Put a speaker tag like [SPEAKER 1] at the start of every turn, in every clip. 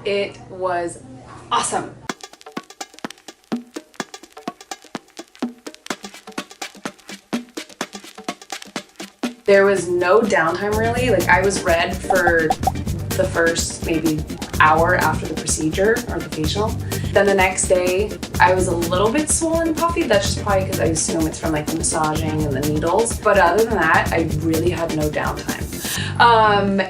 [SPEAKER 1] It was awesome. There was no downtime really. Like, I was red for the first maybe hour after the procedure or the facial. Then the next day, I was a little bit swollen and puffy. That's just probably because I assume it's from like the massaging and the needles. But other than that, I really had no downtime.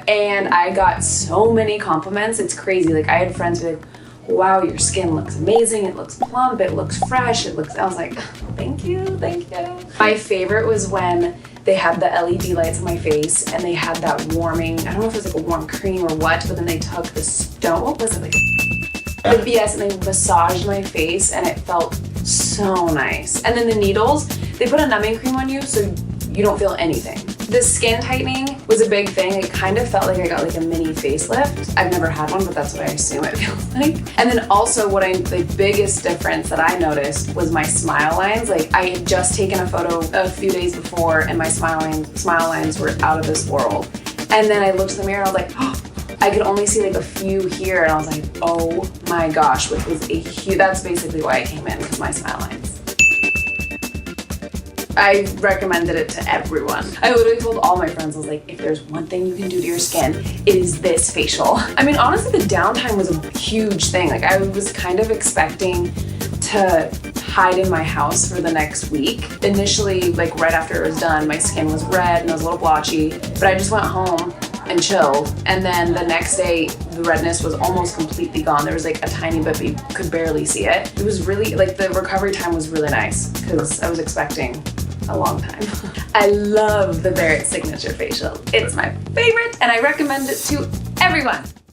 [SPEAKER 1] And I got so many compliments. It's crazy. Like, I had friends be like, wow, your skin looks amazing. It looks plump. It looks fresh. It looks, I was like, thank you, thank you. My favorite was when they had the LED lights on my face and they had that warming, I don't know if it was like a warm cream or what, but then they took the stone, what was it, like the BS, and they massaged my face and it felt so nice. And then the needles, they put a numbing cream on you so you don't feel anything. The skin tightening was a big thing. It kind of felt like I got like a mini facelift. I've never had one, but that's what I assume it feels like. And then also the biggest difference that I noticed was my smile lines. Like, I had just taken a photo a few days before and my smile lines were out of this world. And then I looked in the mirror and I was like, oh, I could only see like a few here, and I was like, oh my gosh, which was a huge, that's basically why I came in, because my smile lines. I recommended it to everyone. I literally told all my friends, I was like, if there's one thing you can do to your skin, it is this facial. I mean, honestly, the downtime was a huge thing. Like, I was kind of expecting to hide in my house for the next week. Initially, like right after it was done, my skin was red and it was a little blotchy, but I just went home and chilled. And then the next day, the redness was almost completely gone. There was like a tiny bit, but you could barely see it. It was really, like, the recovery time was really nice because I was expecting a long time. I love the Barrett Signature Facial. It's my favorite and I recommend it to everyone.